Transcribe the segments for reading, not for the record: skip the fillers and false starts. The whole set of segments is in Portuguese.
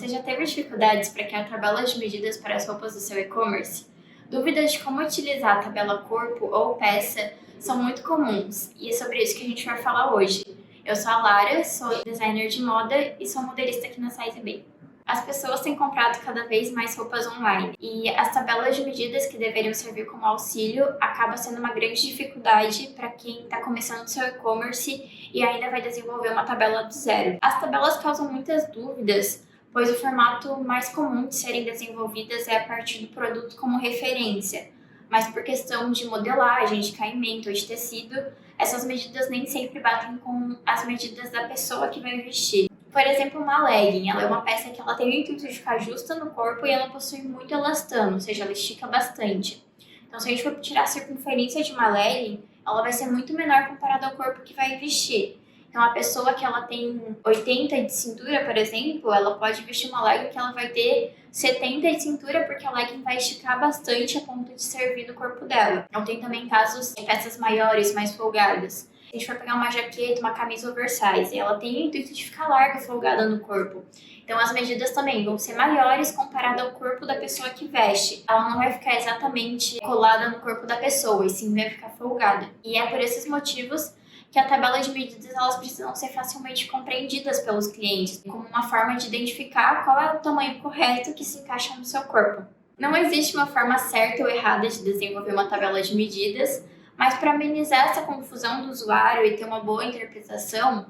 Você já teve dificuldades para criar tabelas de medidas para as roupas do seu e-commerce? Dúvidas de como utilizar a tabela corpo ou peça são muito comuns, e é sobre isso que a gente vai falar hoje. Eu sou a Lara, sou designer de moda e sou modelista aqui na SizeBay. As pessoas têm comprado cada vez mais roupas online e as tabelas de medidas que deveriam servir como auxílio acabam sendo uma grande dificuldade para quem está começando seu e-commerce e ainda vai desenvolver uma tabela do zero. As tabelas causam muitas dúvidas, pois o formato mais comum de serem desenvolvidas é a partir do produto como referência, mas por questão de modelagem, de caimento ou de tecido, essas medidas nem sempre batem com as medidas da pessoa que vai vestir. Por exemplo, uma legging, ela é uma peça que ela tem o intuito de ficar justa no corpo e ela possui muito elastano, ou seja, ela estica bastante. Então, se a gente for tirar a circunferência de uma legging, ela vai ser muito menor comparada ao corpo que vai vestir. Então, a pessoa que ela tem 80 de cintura, por exemplo, ela pode vestir uma legging que ela vai ter 70 de cintura, porque a legging vai esticar bastante a ponto de servir no corpo dela. Então, tem também casos de peças maiores, mais folgadas. Se a gente for pegar uma jaqueta, uma camisa oversize, ela tem o intuito de ficar larga, folgada no corpo. Então, as medidas também vão ser maiores comparado ao corpo da pessoa que veste. Ela não vai ficar exatamente colada no corpo da pessoa, e sim vai ficar folgada. E é por esses motivos que a tabela de medidas elas precisam ser facilmente compreendidas pelos clientes, como uma forma de identificar qual é o tamanho correto que se encaixa no seu corpo. Não existe uma forma certa ou errada de desenvolver uma tabela de medidas, mas para amenizar essa confusão do usuário e ter uma boa interpretação,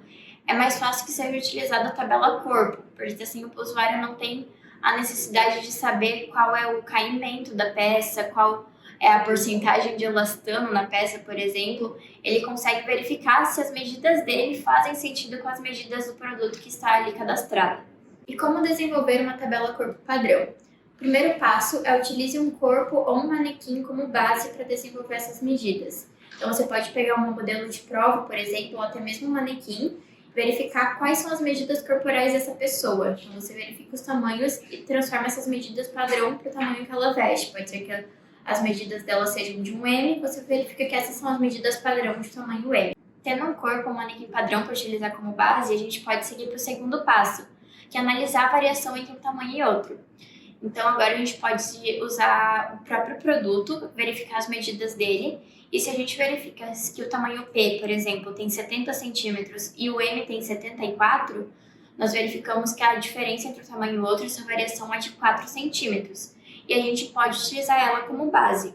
é mais fácil que seja utilizada a tabela corpo, porque assim o usuário não tem a necessidade de saber qual é o caimento da peça, qual é a porcentagem de elastano na peça, por exemplo. Ele consegue verificar se as medidas dele fazem sentido com as medidas do produto que está ali cadastrado. E como desenvolver uma tabela corpo padrão? O primeiro passo é utilize um corpo ou um manequim como base para desenvolver essas medidas. Então você pode pegar um modelo de prova, por exemplo, ou até mesmo um manequim, verificar quais são as medidas corporais dessa pessoa. Então você verifica os tamanhos e transforma essas medidas padrão para o tamanho que ela veste. Pode ser que as medidas dela sejam de um M, você verifica que essas são as medidas padrão de tamanho M. Tendo um corpo ou um manequim padrão para utilizar como base, a gente pode seguir para o segundo passo, que é analisar a variação entre um tamanho e outro. Então agora a gente pode usar o próprio produto, verificar as medidas dele, e se a gente verifica que o tamanho P, por exemplo, tem 70 centímetros e o M tem 74, nós verificamos que a diferença entre um tamanho e o outro, essa variação é de 4 centímetros. E a gente pode utilizar ela como base.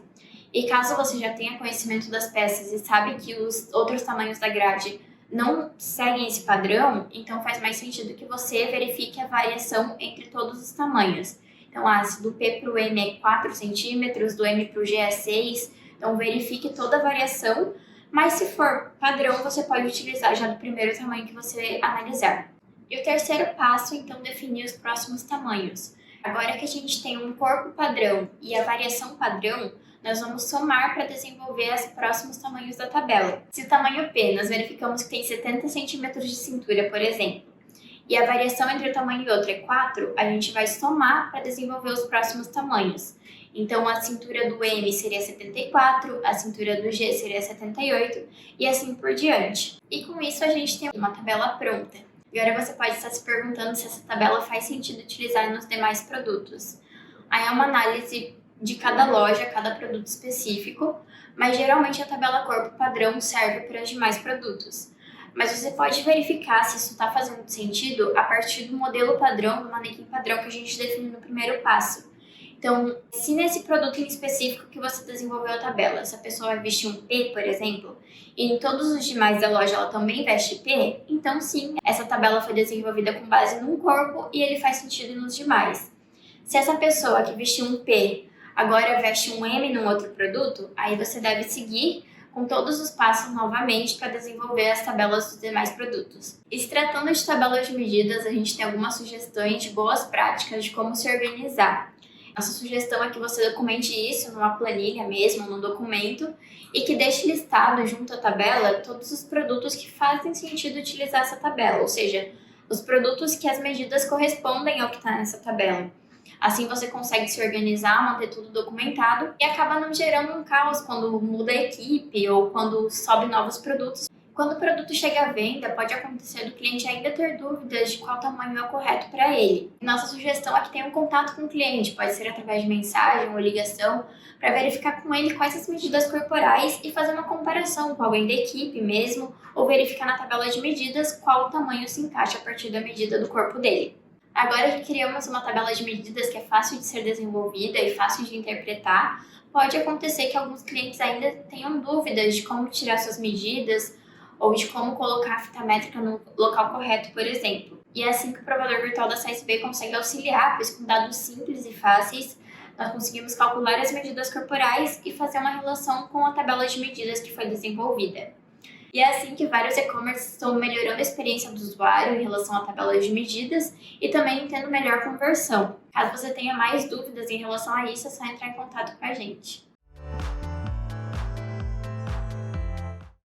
E caso você já tenha conhecimento das peças e sabe que os outros tamanhos da grade não seguem esse padrão, então faz mais sentido que você verifique a variação entre todos os tamanhos. Então, se do P para o M é 4 centímetros, do M para o G é 6, então verifique toda a variação, mas se for padrão, você pode utilizar já do primeiro tamanho que você analisar. E o terceiro passo, então, definir os próximos tamanhos. Agora que a gente tem um corpo padrão e a variação padrão, nós vamos somar para desenvolver os próximos tamanhos da tabela. Se o tamanho P, nós verificamos que tem 70 centímetros de cintura, por exemplo, e a variação entre um tamanho e outro é 4, a gente vai somar para desenvolver os próximos tamanhos. Então, a cintura do M seria 74, a cintura do G seria 78 e assim por diante. E com isso a gente tem uma tabela pronta. Agora você pode estar se perguntando se essa tabela faz sentido utilizar nos demais produtos. Aí é uma análise de cada loja, cada produto específico, mas geralmente a tabela corpo padrão serve para os demais produtos. Mas você pode verificar se isso está fazendo sentido a partir do modelo padrão, do manequim padrão que a gente definiu no primeiro passo. Então, se nesse produto em específico que você desenvolveu a tabela, se a pessoa vai vestir um P, por exemplo, e em todos os demais da loja ela também veste P, então sim, essa tabela foi desenvolvida com base num corpo e ele faz sentido nos demais. Se essa pessoa que vestiu um P agora veste um M num outro produto, aí você deve seguir com todos os passos novamente para desenvolver as tabelas dos demais produtos. E se tratando de tabelas de medidas, a gente tem algumas sugestões de boas práticas de como se organizar. Nossa sugestão é que você documente isso numa planilha mesmo, num documento, e que deixe listado junto à tabela todos os produtos que fazem sentido utilizar essa tabela, ou seja, os produtos que as medidas correspondem ao que está nessa tabela. Assim você consegue se organizar, manter tudo documentado e acaba não gerando um caos quando muda a equipe ou quando sobe novos produtos. Quando o produto chega à venda, pode acontecer do cliente ainda ter dúvidas de qual tamanho é o correto para ele. Nossa sugestão é que tenha um contato com o cliente, pode ser através de mensagem ou ligação, para verificar com ele quais as medidas corporais e fazer uma comparação com alguém da equipe mesmo, ou verificar na tabela de medidas qual o tamanho se encaixa a partir da medida do corpo dele. Agora que criamos uma tabela de medidas que é fácil de ser desenvolvida e fácil de interpretar, pode acontecer que alguns clientes ainda tenham dúvidas de como tirar suas medidas ou de como colocar a fita métrica no local correto, por exemplo. E é assim que o provador virtual da CSB consegue auxiliar, pois com dados simples e fáceis, nós conseguimos calcular as medidas corporais e fazer uma relação com a tabela de medidas que foi desenvolvida. E é assim que vários e-commerces estão melhorando a experiência do usuário em relação à tabela de medidas e também tendo melhor conversão. Caso você tenha mais dúvidas em relação a isso, é só entrar em contato com a gente.